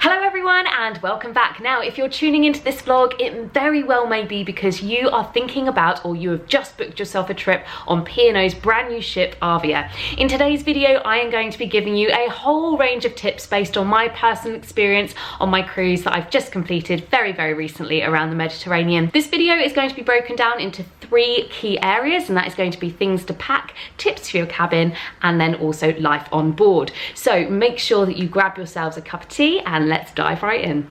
Hello everyone and welcome back. Now, if you're tuning into this vlog, it very well may be because you are thinking about or you have just booked yourself a trip on P&O's brand new ship, Arvia. In today's video, I am going to be giving you a whole range of tips based on my personal experience on my cruise that I've just completed very recently around the Mediterranean. This video is going to be broken down into 3 key areas, and that is going to be things to pack, tips for your cabin, and then also life on board. So make sure that you grab yourselves a cup of tea and let's dive right in.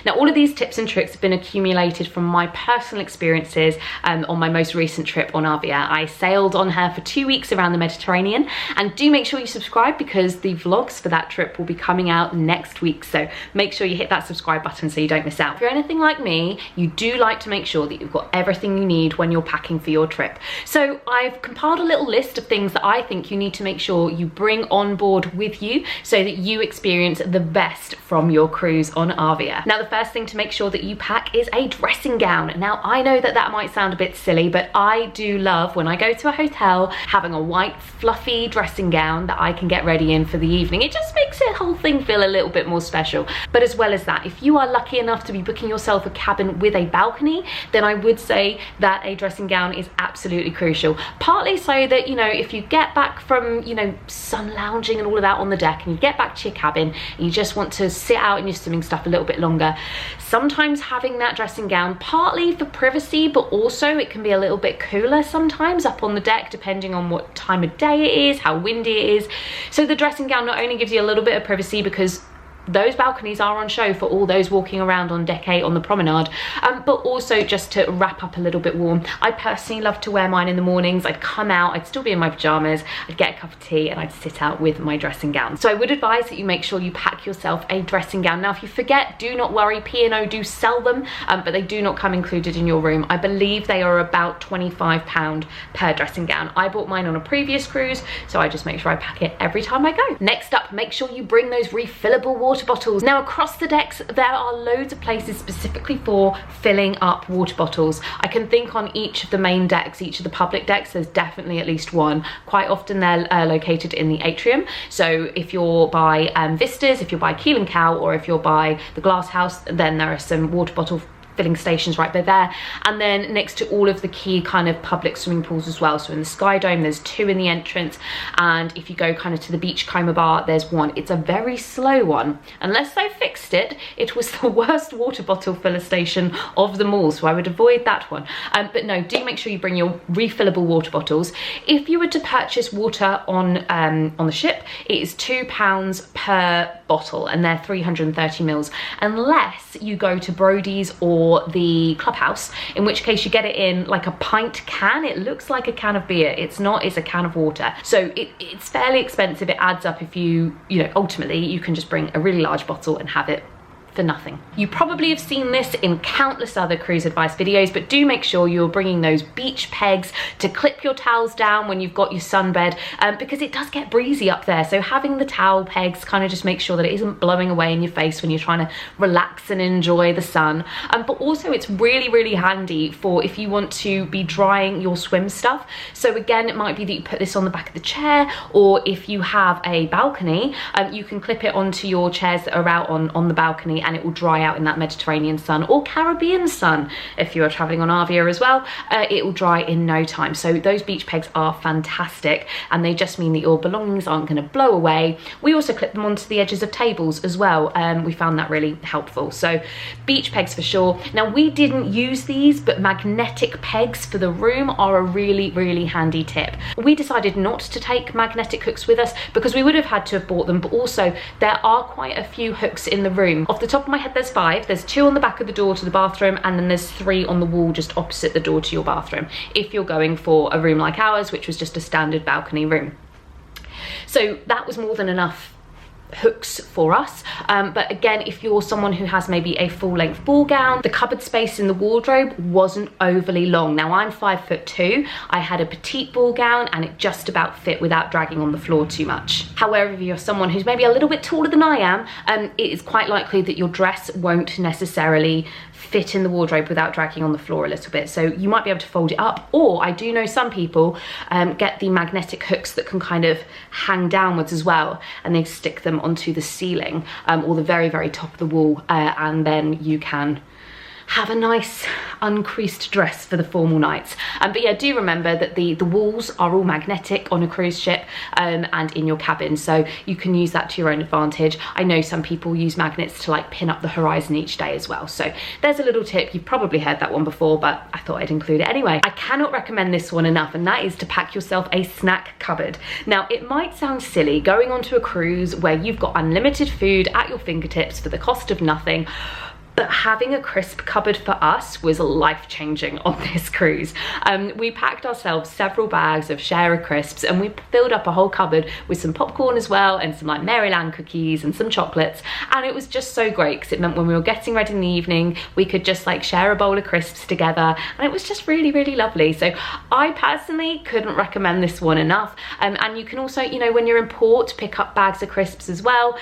Now, all of these tips and tricks have been accumulated from my personal experiences on my most recent trip on Arvia. I sailed on her for 2 weeks around the Mediterranean, and do make sure you subscribe because the vlogs for that trip will be coming out next week. So make sure you hit that subscribe button so you don't miss out. If you're anything like me, you do like to make sure that you've got everything you need when you're packing for your trip. So I've compiled a little list of things that I think you need to make sure you bring on board with you so that you experience the best from your cruise on Arvia. Now, the first thing to make sure that you pack is a dressing gown. Now, I know that that might sound a bit silly, but I do love when I go to a hotel having a white fluffy dressing gown that I can get ready in for the evening. It just makes the whole thing feel a little bit more special. But as well as that, if you are lucky enough to be booking yourself a cabin with a balcony, then I would say that a dressing gown is absolutely crucial. Partly so that, you know, if you get back from, you know, sun lounging and all of that on the deck and you get back to your cabin and you just want to sit out in your swimming stuff a little bit longer, sometimes having that dressing gown, partly for privacy, but also it can be a little bit cooler sometimes up on the deck depending on what time of day it is, how windy it is. So the dressing gown not only gives you a little bit of privacy because those balconies are on show for all those walking around on deck 8 on the promenade, but also just to wrap up a little bit warm. I personally love to wear mine in the mornings. I'd come out, I'd still be in my pajamas, I'd get a cup of tea and I'd sit out with my dressing gown. So I would advise that you make sure you pack yourself a dressing gown. Now, if you forget, do not worry, P&O do sell them, but they do not come included in your room. I believe they are about £25 per dressing gown. I bought mine on a previous cruise, so I just make sure I pack it every time I go. Next up, make sure you bring those refillable water bottles. Now, across the decks there are loads of places specifically for filling up water bottles. I can think on each of the main decks, each of the public decks, there's definitely at least one. Quite often they're located in the atrium. So if you're by Vistas, if you're by Keel and Cow, or if you're by the Glass House, then there are some water bottle filling stations right by there, and then next to all of the key kind of public swimming pools as well. So in the Sky Dome there's 2 in the entrance, and if you go kind of to the Beachcomber Bar there's 1. It's a very slow one. Unless they fixed it, it was the worst water bottle filler station of them all, so I would avoid that one. But no, do make sure you bring your refillable water bottles. If you were to purchase water on the ship, it is £2 per bottle and they're 330 mils, unless you go to Brody's or the Clubhouse, in which case you get it in like a pint can. It looks like a can of beer. It's not, it's a can of water. So it's fairly expensive. It adds up if you know, ultimately you can just bring a really large bottle and have it for nothing. You probably have seen this in countless other cruise advice videos, but do make sure you're bringing those beach pegs to clip your towels down when you've got your sunbed, because it does get breezy up there. So having the towel pegs kind of just make sure that it isn't blowing away in your face when you're trying to relax and enjoy the sun. But also it's really handy for if you want to be drying your swim stuff. So again, it might be that you put this on the back of the chair, or if you have a balcony, you can clip it onto your chairs that are out on the balcony, and it will dry out in that Mediterranean sun or Caribbean sun. If you are traveling on Arvia as well, it will dry in no time. So those beach pegs are fantastic, and they just mean that your belongings aren't going to blow away. We also clip them onto the edges of tables as well. We found that really helpful. So beach pegs for sure. Now, we didn't use these, but magnetic pegs for the room are a really handy tip. We decided not to take magnetic hooks with us because we would have had to have bought them, but also there are quite a few hooks in the room. Off the top of my head there's 5. There's 2 on the back of the door to the bathroom, and then there's 3 on the wall just opposite the door to your bathroom, if you're going for a room like ours, which was just a standard balcony room. So that was more than enough hooks for us, but again, if you're someone who has maybe a full-length ball gown, the cupboard space in the wardrobe wasn't overly long. Now, I'm 5'2". I had a petite ball gown and it just about fit without dragging on the floor too much. However, if you're someone who's maybe a little bit taller than I am, it is quite likely that your dress won't necessarily fit in the wardrobe without dragging on the floor a little bit. So you might be able to fold it up, or I do know some people get the magnetic hooks that can kind of hang downwards as well, and they stick them onto the ceiling or the very, very top of the wall, and then you can have a nice uncreased dress for the formal nights. But yeah, do remember that the walls are all magnetic on a cruise ship and in your cabin, so you can use that to your own advantage. I know some people use magnets to like pin up the horizon each day as well. So there's a little tip. You've probably heard that one before, but I thought I'd include it anyway. I cannot recommend this one enough, and that is to pack yourself a snack cupboard. Now, it might sound silly going onto a cruise where you've got unlimited food at your fingertips for the cost of nothing, but having a crisp cupboard for us was life-changing on this cruise. We packed ourselves several bags of Share crisps, and we filled up a whole cupboard with some popcorn as well, and some like Maryland cookies and some chocolates. And it was just so great because it meant when we were getting ready in the evening, we could just like share a bowl of crisps together, and it was just really, really lovely. So I personally couldn't recommend this one enough. And you can also, you know, when you're in port, pick up bags of crisps as well.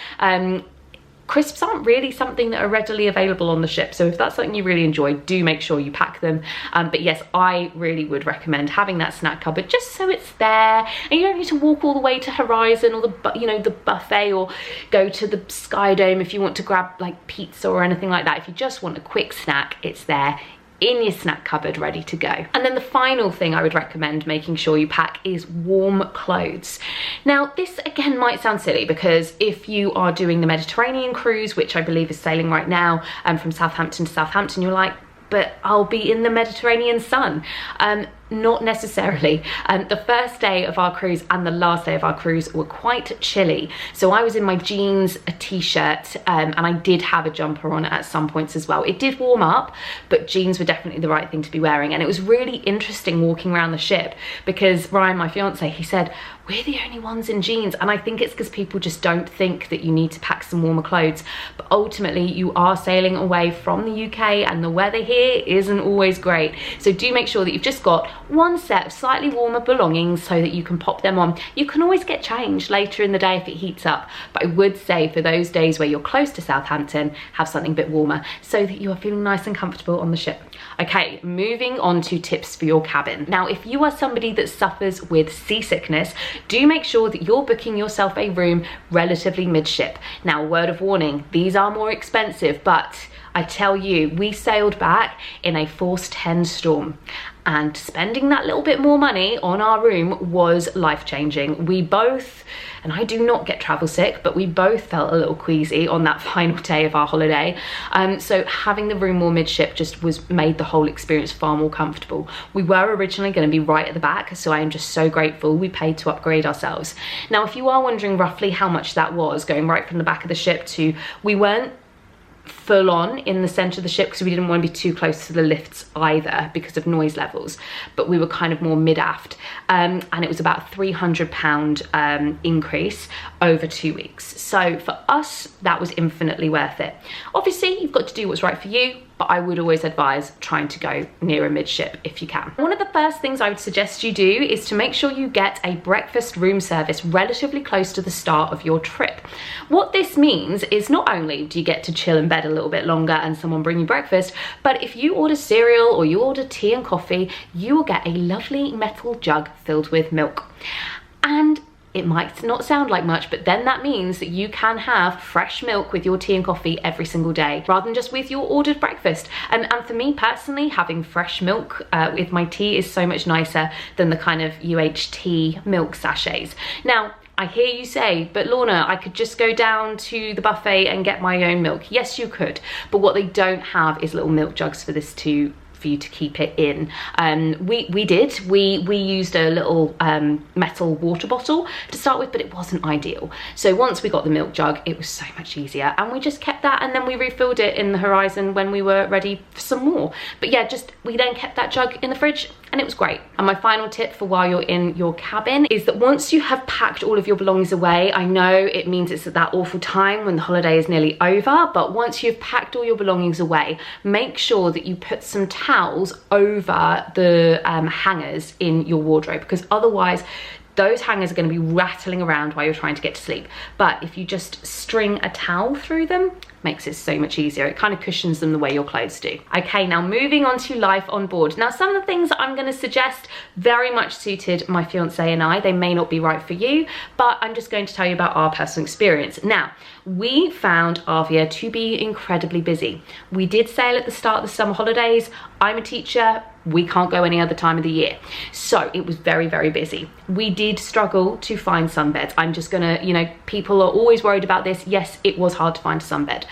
Crisps aren't really something that are readily available on the ship, so if that's something you really enjoy, do make sure you pack them. But yes, I really would recommend having that snack cupboard just so it's there, and you don't need to walk all the way to Horizon or the buffet, or go to the Sky Dome if you want to grab like pizza or anything like that. If you just want a quick snack, it's there in your snack cupboard ready to go. And then the final thing I would recommend making sure you pack is warm clothes. Now, this again might sound silly, because if you are doing the Mediterranean cruise, which I believe is sailing right now from Southampton to Southampton, you're like, but I'll be in the Mediterranean sun. Not necessarily. The first day of our cruise and the last day of our cruise were quite chilly. So I was in my jeans, a t-shirt, and I did have a jumper on at some points as well. It did warm up, but jeans were definitely the right thing to be wearing. And it was really interesting walking around the ship, because Ryan, my fiance, he said, we're the only ones in jeans. And I think it's because people just don't think that you need to pack some warmer clothes. But ultimately, you are sailing away from the UK, and the weather here isn't always great. So do make sure that you've just got one set of slightly warmer belongings so that you can pop them on. You can always get changed later in the day if it heats up, but I would say for those days where you're close to Southampton, have something a bit warmer so that you are feeling nice and comfortable on the ship. Okay, moving on to tips for your cabin. Now, if you are somebody that suffers with seasickness, do make sure that you're booking yourself a room relatively midship. Now, word of warning, these are more expensive, but I tell you, we sailed back in a force 10 storm, and spending that little bit more money on our room was life-changing. We both, and I do not get travel sick, but we both felt a little queasy on that final day of our holiday. So having the room more midship just made the whole experience far more comfortable. We were originally going to be right at the back, so I am just so grateful we paid to upgrade ourselves. Now, if you are wondering roughly how much that was, going right from the back of the ship to, we weren't full on in the center of the ship because we didn't want to be too close to the lifts either because of noise levels, but we were kind of more mid-aft, and it was about £300 increase over 2 weeks. So for us, that was infinitely worth it. Obviously, you've got to do what's right for you, but I would always advise trying to go near a midship if you can. One of the first things I would suggest you do is to make sure you get a breakfast room service relatively close to the start of your trip. What this means is not only do you get to chill in bed a little bit longer and someone bring you breakfast, but if you order cereal or you order tea and coffee, you will get a lovely metal jug filled with milk. And it might not sound like much, but then that means that you can have fresh milk with your tea and coffee every single day, rather than just with your ordered breakfast. And for me personally, having fresh milk with my tea is so much nicer than the kind of UHT milk sachets. Now, I hear you say, but Lorna, I could just go down to the buffet and get my own milk. Yes, you could, but what they don't have is little milk jugs for you to keep it in. We used a little metal water bottle to start with, but it wasn't ideal. So once we got the milk jug, it was so much easier, and we just kept that, and then we refilled it in the Horizon when we were ready for some more. But yeah, we then kept that jug in the fridge, and it was great. And my final tip for while you're in your cabin is that once you have packed all of your belongings away, I know it means it's at that awful time when the holiday is nearly over, but once you've packed all your belongings away, make sure that you put some towels over the hangers in your wardrobe, because otherwise those hangers are going to be rattling around while you're trying to get to sleep. But if you just string a towel through them, makes it so much easier. It kind of cushions them the way your clothes do. Okay, now moving on to life on board. Now, some of the things that I'm going to suggest very much suited my fiance and I. They may not be right for you, but I'm just going to tell you about our personal experience. Now, we found Arvia to be incredibly busy. We did sail at the start of the summer holidays. I'm a teacher. We can't go any other time of the year. So it was very, very busy. We did struggle to find sunbeds. I'm just gonna, you know, people are always worried about this. Yes, it was hard to find a sunbed.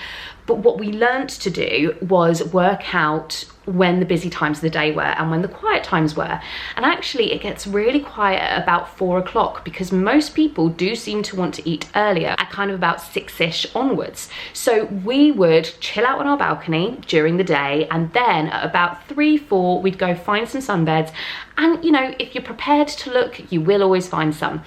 But what we learnt to do was work out when the busy times of the day were and when the quiet times were. And actually it gets really quiet at about 4 o'clock because most people do seem to want to eat earlier at kind of about 6-ish onwards. So we would chill out on our balcony during the day, and then at about 3, 4, we'd go find some sunbeds. And you know, if you're prepared to look, you will always find some.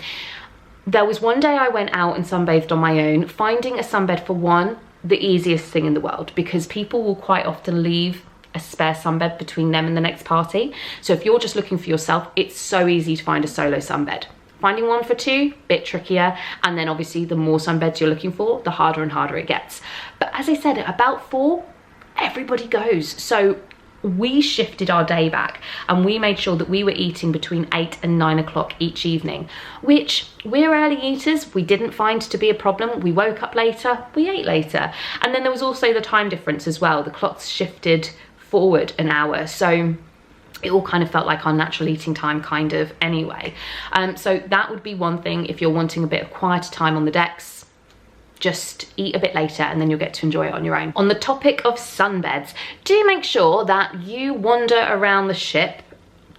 There was one day I went out and sunbathed on my own. Finding a sunbed, for one, the easiest thing in the world, because people will quite often leave a spare sunbed between them and the next party. So if you're just looking for yourself, it's so easy to find a solo sunbed. Finding one for 2, bit trickier, and then obviously the more sunbeds you're looking for, the harder and harder it gets. But as I said, at about 4, everybody goes. So we shifted our day back and we made sure that we were eating between 8 and 9 o'clock each evening, which we're early eaters. We didn't find to be a problem. We woke up later, we ate later. And then there was also the time difference as well. The clocks shifted forward an hour. So it all kind of felt like our natural eating time kind of anyway. So that would be one thing. If you're wanting a bit of quieter time on the decks, just eat a bit later and then you'll get to enjoy it on your own. On the topic of sunbeds, do make sure that you wander around the ship.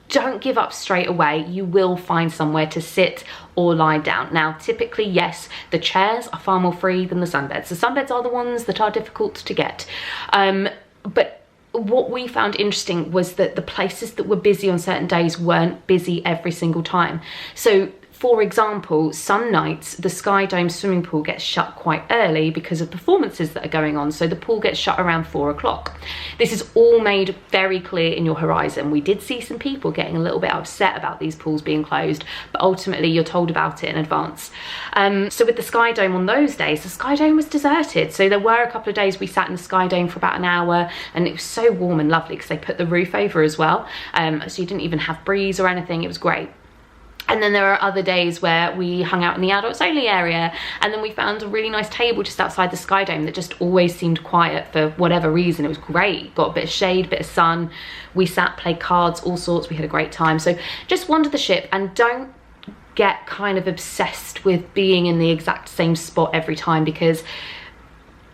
Don't give up straight away. You will find somewhere to sit or lie down. Now, typically, yes, the chairs are far more free than the sunbeds. The sunbeds are the ones that are difficult to get. But what we found interesting was that the places that were busy on certain days weren't busy every single time. So, for example, some nights the Sky Dome swimming pool gets shut quite early because of performances that are going on. So the pool gets shut around 4 o'clock. This is all made very clear in your horizon. We did see some people getting a little bit upset about these pools being closed, but ultimately you're told about it in advance. So with the Sky Dome on those days, the Sky Dome was deserted. So there were a couple of days we sat in the Sky Dome for about an hour, and it was so warm and lovely because they put the roof over as well. So you didn't even have breeze or anything. It was great. And then there are other days where we hung out in the adults only area, and then we found a really nice table just outside the Sky Dome that just always seemed quiet for whatever reason. It was great. Got a bit of shade, a bit of sun. We sat, played cards, all sorts. We had a great time. So just wander the ship and don't get kind of obsessed with being in the exact same spot every time, because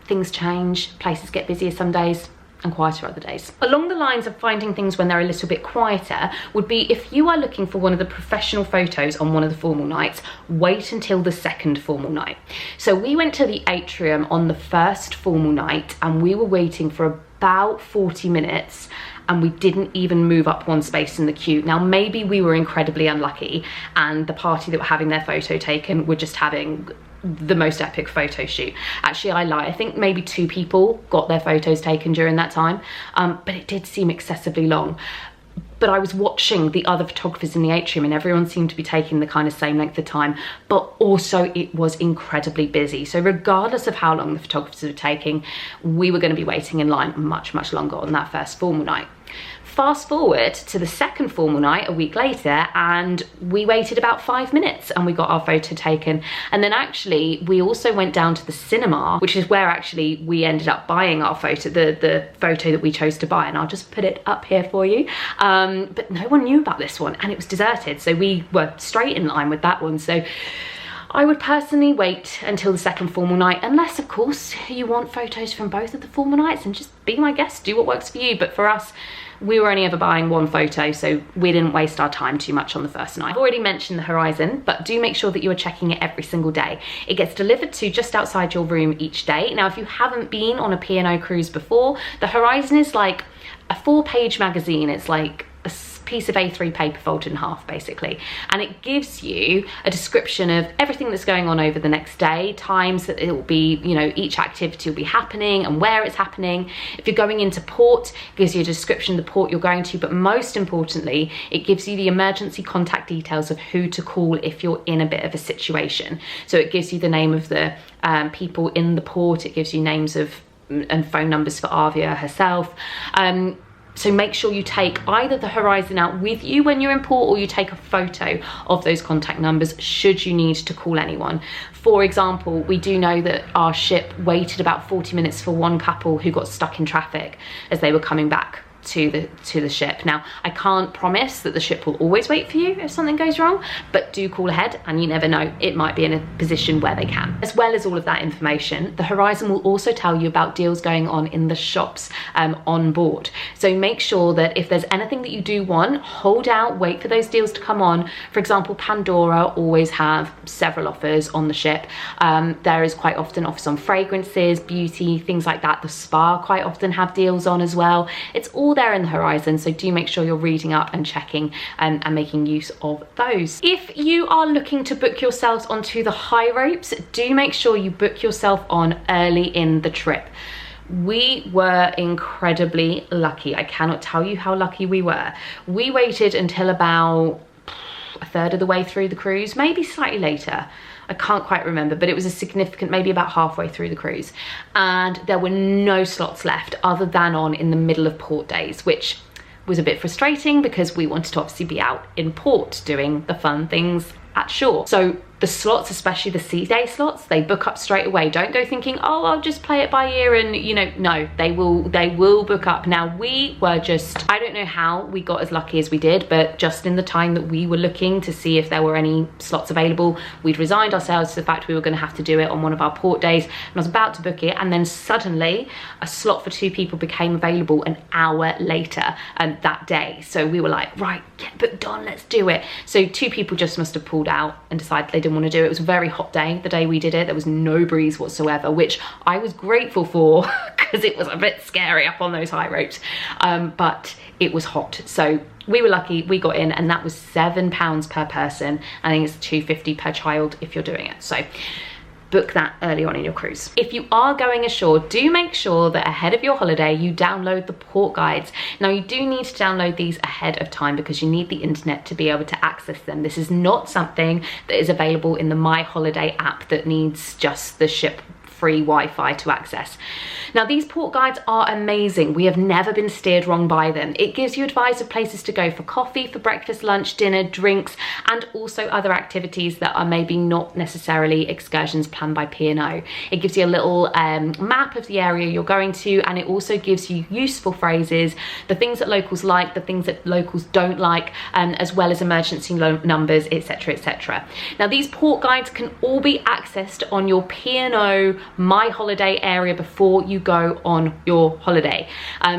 things change, places get busier some days and quieter other days. Along the lines of finding things when they're a little bit quieter would be, if you are looking for one of the professional photos on one of the formal nights, wait until the second formal night. So we went to the atrium on the first formal night and we were waiting for about 40 minutes and we didn't even move up one space in the queue. Now, maybe we were incredibly unlucky and the party that were having their photo taken were just having the most epic photo shoot. Actually, I lie. I think maybe 2 people got their photos taken during that time, but it did seem excessively long. But I was watching the other photographers in the atrium and everyone seemed to be taking the kind of same length of time, but also it was incredibly busy. So regardless of how long the photographers were taking, we were going to be waiting in line much, much longer on that first formal night. Fast forward to the second formal night a week later, and we waited about 5 minutes and we got our photo taken. And then actually we also went down to the cinema, which is where actually we ended up buying our photo, the photo that we chose to buy, and I'll just put it up here for you. But no one knew about this one and it was deserted, so we were straight in line with that one. So I would personally wait until the second formal night, unless of course you want photos from both of the formal nights, and just be my guest, do what works for you. But for us, we were only ever buying one photo, so we didn't waste our time too much on the first night. I've already mentioned the horizon, but do make sure that you are checking it every single day. It gets delivered to just outside your room each day. Now, if you haven't been on a P&O cruise before, the horizon is like a 4-page magazine. It's like piece of A3 paper folded in half basically, and it gives you a description of everything that's going on over the next day, times that it will be, you know, each activity will be happening and where it's happening. If you're going into port, it gives you a description of the port you're going to, but most importantly, it gives you the emergency contact details of who to call if you're in a bit of a situation. So it gives you the name of the people in the port, it gives you names of and phone numbers for Arvia herself. So make sure you take either the horizon out with you when you're in port, or you take a photo of those contact numbers should you need to call anyone. For example, we do know that our ship waited about 40 minutes for one couple who got stuck in traffic as they were coming back to the ship. Now, I can't promise that the ship will always wait for you if something goes wrong, but do call ahead, and you never know, it might be in a position where they can. As well as all of that information, the horizon will also tell you about deals going on in the shops on board. So make sure that if there's anything that you do want, hold out, wait for those deals to come on. For example, Pandora always have several offers on the ship. There is quite often offers on fragrances, beauty, things like that. The spa quite often have deals on as well. It's all there in the horizon, so do make sure you're reading up and checking and making use of those. If you are looking to book yourselves onto the high ropes, do make sure you book yourself on early in the trip. We were incredibly lucky. I cannot tell you how lucky we were. We waited until about a third of the way through the cruise, maybe slightly later. I can't quite remember, but it was a significant, maybe about halfway through the cruise. And there were no slots left other than on in the middle of port days, which was a bit frustrating because we wanted to obviously be out in port doing the fun things at shore. So the slots, especially the sea day slots, they book up straight away. Don't go thinking, oh, I'll just play it by ear and, you know, no, they will book up. Now, we were just, I don't know how we got as lucky as we did, but just in the time that we were looking to see if there were any slots available, we'd resigned ourselves to the fact we were going to have to do it on one of our port days, and I was about to book it, and then suddenly a slot for 2 people became available an hour later that day. So we were like, right, get booked on, let's do it. So 2 people just must have pulled out and decided they didn't want to do it. It was a very hot day the day we did it. There was no breeze whatsoever, which I was grateful for because it was a bit scary up on those high ropes, but it was hot. So we were lucky, we got in, and that was £7 per person. I think it's £2.50 per child if you're doing it. So book that early on in your cruise. If you are going ashore, do make sure that ahead of your holiday you download the port guides. Now, you do need to download these ahead of time because you need the internet to be able to access them. This is not something that is available in the My Holiday app that needs just the ship free Wi-Fi to access. Now, these port guides are amazing. We have never been steered wrong by them. It gives you advice of places to go for coffee, for breakfast, lunch, dinner, drinks, and also other activities that are maybe not necessarily excursions planned by P&O. It gives you a little map of the area you're going to, and it also gives you useful phrases, the things that locals like, the things that locals don't like, as well as emergency numbers, etc, etc. Now, these port guides can all be accessed on your P&O My Holiday area before you go on your holiday.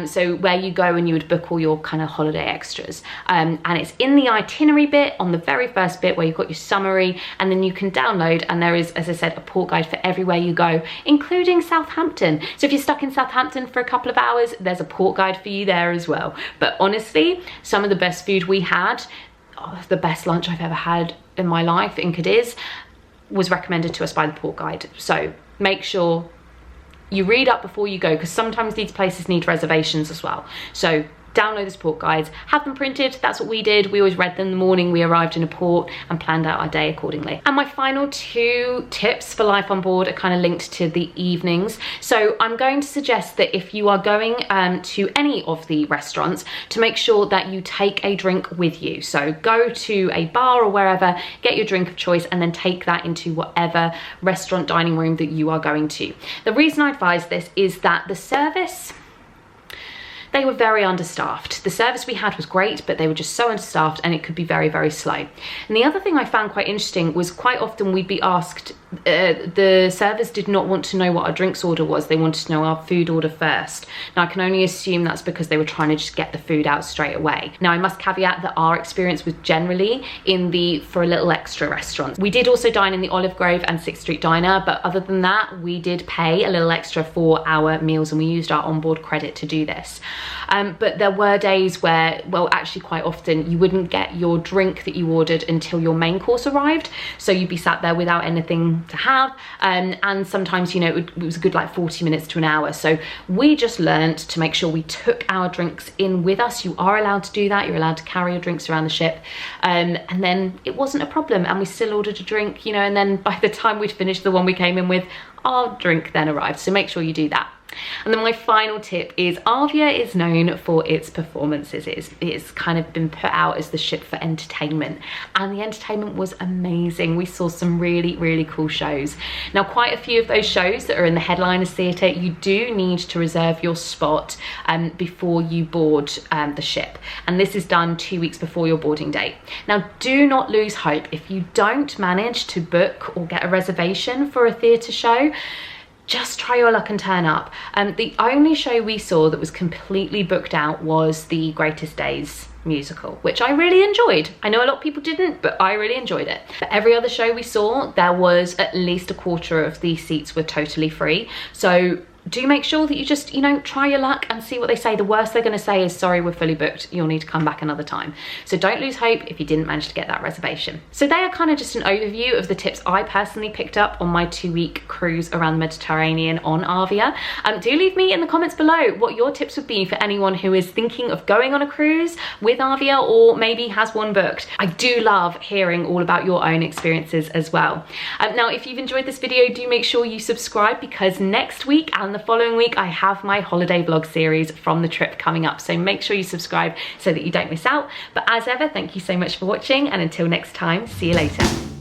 So where you go and you would book all your kind of holiday extras. And it's in the itinerary bit, on the very first bit where you've got your summary, and then you can download, and there is, as I said, a port guide for everywhere you go, including Southampton. So if you're stuck in Southampton for a couple of hours, there's a port guide for you there as well. But honestly, some of the best food we had, the best lunch I've ever had in my life in Cadiz, was recommended to us by the port guide. So make sure you read up before you go, because sometimes these places need reservations as well. So download the port guides, have them printed. That's what we did. We always read them in the morning we arrived in a port and planned out our day accordingly. And my final 2 tips for life on board are kind of linked to the evenings. So I'm going to suggest that if you are going to any of the restaurants, to make sure that you take a drink with you. So go to a bar or wherever, get your drink of choice, and then take that into whatever restaurant dining room that you are going to. The reason I advise this is that the service, they were very understaffed. The service we had was great, but they were just so understaffed, and it could be very, very slow. And the other thing I found quite interesting was quite often we'd be asked, the servers did not want to know what our drinks order was. They wanted to know our food order first. Now, I can only assume that's because they were trying to just get the food out straight away. Now, I must caveat that our experience was generally in the For a Little Extra restaurant. We did also dine in the Olive Grove and 6th Street Diner, but other than that, we did pay a little extra for our meals, and we used our onboard credit to do this. But there were days where, well, actually quite often, you wouldn't get your drink that you ordered until your main course arrived. So you'd be sat there without anything to have. And sometimes, you know, it was a good like 40 minutes to an hour. So we just learned to make sure we took our drinks in with us. You are allowed to do that. You're allowed to carry your drinks around the ship. And then it wasn't a problem. And we still ordered a drink, you know, and then by the time we'd finished the one we came in with, our drink then arrived. So make sure you do that. And then my final tip is Arvia is known for its performances. It's kind of been put out as the ship for entertainment, and the entertainment was amazing. We saw some really, really cool shows. Now, quite a few of those shows that are in the headliners theatre, you do need to reserve your spot before you board the ship. And this is done 2 weeks before your boarding date. Now, do not lose hope. If you don't manage to book or get a reservation for a theatre show, just try your luck and turn up. The only show we saw that was completely booked out was the Greatest Days musical, which I really enjoyed. I know a lot of people didn't, but I really enjoyed it. But every other show we saw, there was at least a quarter of the seats were totally free. So do make sure that you just, you know, try your luck and see what they say. The worst they're going to say is, sorry, we're fully booked. You'll need to come back another time. So don't lose hope if you didn't manage to get that reservation. So they are kind of just an overview of the tips I personally picked up on my 2-week cruise around the Mediterranean on Arvia. Do leave me in the comments below what your tips would be for anyone who is thinking of going on a cruise with Arvia or maybe has one booked. I do love hearing all about your own experiences as well. Now, if you've enjoyed this video, do make sure you subscribe, because next week and the following week I have my holiday vlog series from the trip coming up, so make sure you subscribe so that you don't miss out. But as ever, thank you so much for watching, and until next time, see you later.